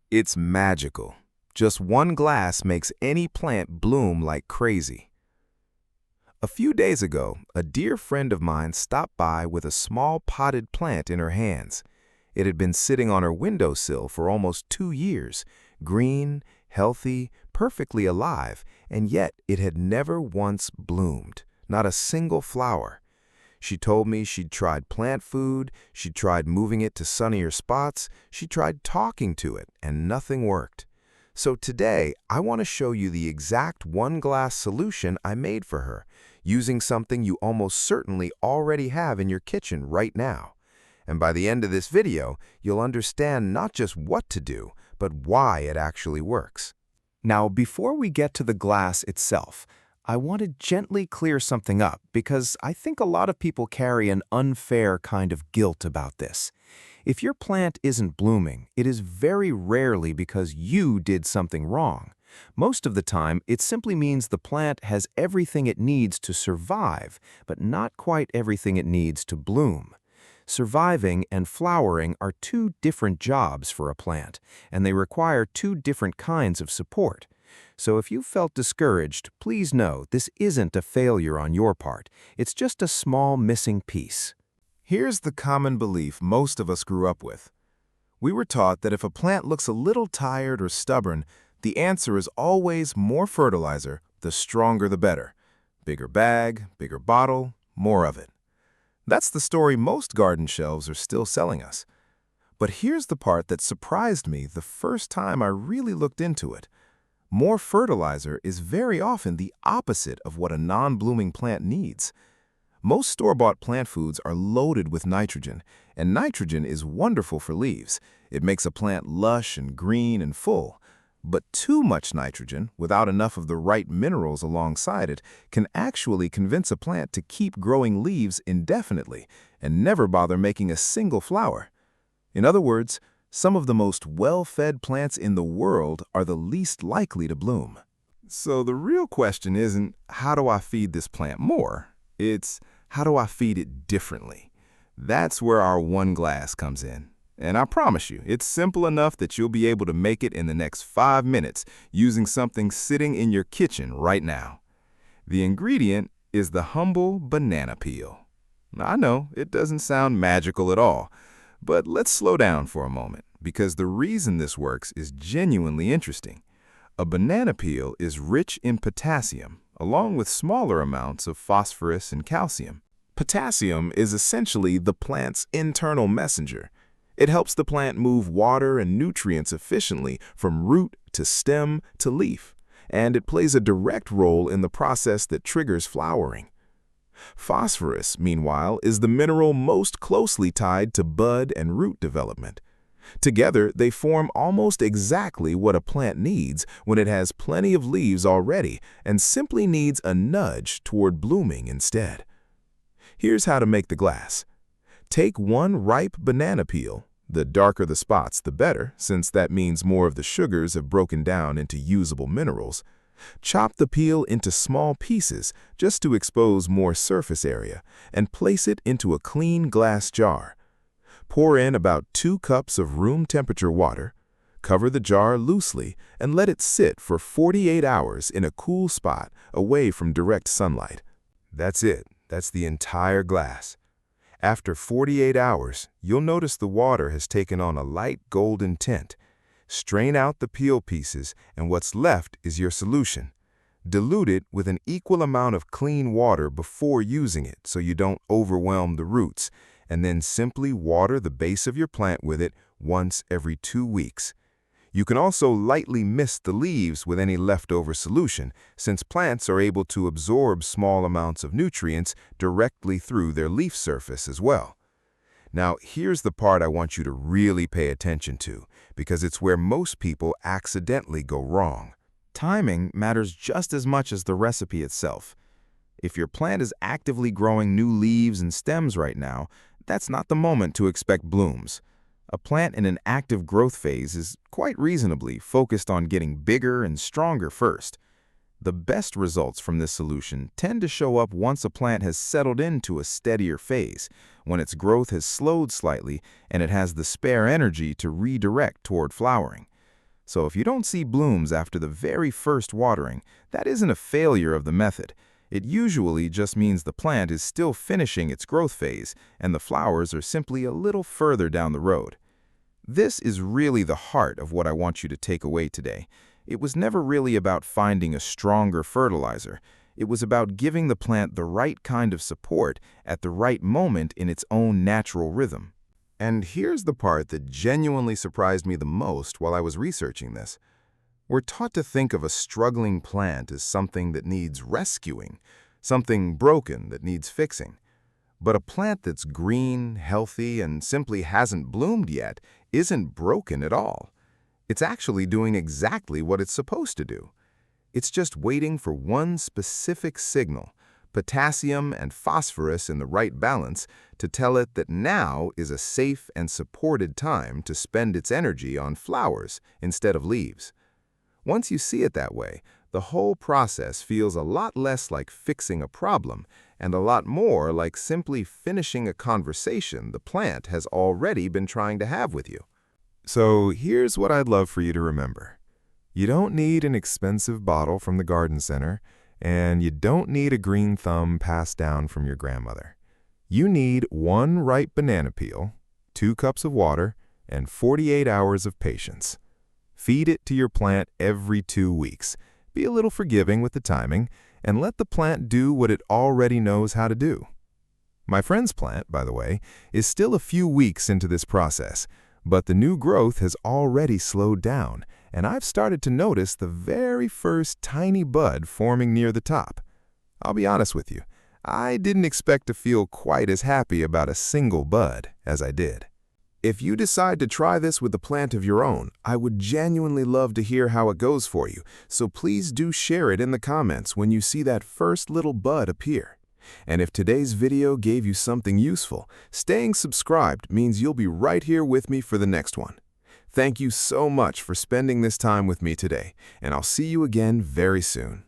It's magical. Just one glass makes any plant bloom like crazy. A few days ago, a dear friend of mine stopped by with a small potted plant in her hands. It had been sitting on her windowsill for almost 2 years, green, healthy, perfectly alive, and yet it had never once bloomed, not a single flower. She told me she'd tried plant food, she'd tried moving it to sunnier spots, she tried talking to it, and nothing worked. So today, I want to show you the exact one-glass solution I made for her, using something you almost certainly already have in your kitchen right now. And by the end of this video, you'll understand not just what to do, but why it actually works. Now, before we get to the glass itself, I want to gently clear something up because I think a lot of people carry an unfair kind of guilt about this. If your plant isn't blooming, it is very rarely because you did something wrong. Most of the time, it simply means the plant has everything it needs to survive, but not quite everything it needs to bloom. Surviving and flowering are two different jobs for a plant, and they require two different kinds of support. So if you felt discouraged, please know this isn't a failure on your part. It's just a small missing piece. Here's the common belief most of us grew up with. We were taught that if a plant looks a little tired or stubborn, the answer is always more fertilizer, the stronger the better. Bigger bag, bigger bottle, more of it. That's the story most garden shelves are still selling us. But here's the part that surprised me the first time I really looked into it. More fertilizer is very often the opposite of what a non-blooming plant needs. Most store-bought plant foods are loaded with nitrogen, and nitrogen is wonderful for leaves. It makes a plant lush and green and full. But too much nitrogen, without enough of the right minerals alongside it, can actually convince a plant to keep growing leaves indefinitely and never bother making a single flower. In other words, some of the most well-fed plants in the world are the least likely to bloom. So the real question isn't, how do I feed this plant more? It's, how do I feed it differently? That's where our one glass comes in. And I promise you, it's simple enough that you'll be able to make it in the next 5 minutes using something sitting in your kitchen right now. The ingredient is the humble banana peel. I know, it doesn't sound magical at all, but let's slow down for a moment, because the reason this works is genuinely interesting. A banana peel is rich in potassium, along with smaller amounts of phosphorus and calcium. Potassium is essentially the plant's internal messenger. It helps the plant move water and nutrients efficiently from root to stem to leaf, and it plays a direct role in the process that triggers flowering. Phosphorus, meanwhile, is the mineral most closely tied to bud and root development. Together, they form almost exactly what a plant needs when it has plenty of leaves already and simply needs a nudge toward blooming instead. Here's how to make the glass. Take one ripe banana peel. The darker the spots, the better, since that means more of the sugars have broken down into usable minerals. Chop the peel into small pieces just to expose more surface area, and place it into a clean glass jar. Pour in about 2 cups of room temperature water, cover the jar loosely, and let it sit for 48 hours in a cool spot away from direct sunlight. That's it. That's the entire glass. After 48 hours, you'll notice the water has taken on a light golden tint. Strain out the peel pieces, and what's left is your solution. Dilute it with an equal amount of clean water before using it so you don't overwhelm the roots, and then simply water the base of your plant with it once every 2 weeks. You can also lightly mist the leaves with any leftover solution, since plants are able to absorb small amounts of nutrients directly through their leaf surface as well. Now, here's the part I want you to really pay attention to, because it's where most people accidentally go wrong. Timing matters just as much as the recipe itself. If your plant is actively growing new leaves and stems right now, that's not the moment to expect blooms. A plant in an active growth phase is quite reasonably focused on getting bigger and stronger first. The best results from this solution tend to show up once a plant has settled into a steadier phase, when its growth has slowed slightly and it has the spare energy to redirect toward flowering. So if you don't see blooms after the very first watering, that isn't a failure of the method. It usually just means the plant is still finishing its growth phase and the flowers are simply a little further down the road. This is really the heart of what I want you to take away today. It was never really about finding a stronger fertilizer. It was about giving the plant the right kind of support at the right moment in its own natural rhythm. And here's the part that genuinely surprised me the most while I was researching this. We're taught to think of a struggling plant as something that needs rescuing, something broken that needs fixing. But a plant that's green, healthy, and simply hasn't bloomed yet isn't broken at all. It's actually doing exactly what it's supposed to do. It's just waiting for one specific signal, potassium and phosphorus in the right balance, to tell it that now is a safe and supported time to spend its energy on flowers instead of leaves. Once you see it that way, the whole process feels a lot less like fixing a problem and a lot more like simply finishing a conversation the plant has already been trying to have with you. So here's what I'd love for you to remember. You don't need an expensive bottle from the garden center, and you don't need a green thumb passed down from your grandmother. You need one ripe banana peel, 2 cups of water, and 48 hours of patience. Feed it to your plant every 2 weeks. Be a little forgiving with the timing, and let the plant do what it already knows how to do. My friend's plant, by the way, is still a few weeks into this process, but the new growth has already slowed down, and I've started to notice the very first tiny bud forming near the top. I'll be honest with you, I didn't expect to feel quite as happy about a single bud as I did. If you decide to try this with a plant of your own, I would genuinely love to hear how it goes for you, so please do share it in the comments when you see that first little bud appear. And if today's video gave you something useful, staying subscribed means you'll be right here with me for the next one. Thank you so much for spending this time with me today, and I'll see you again very soon.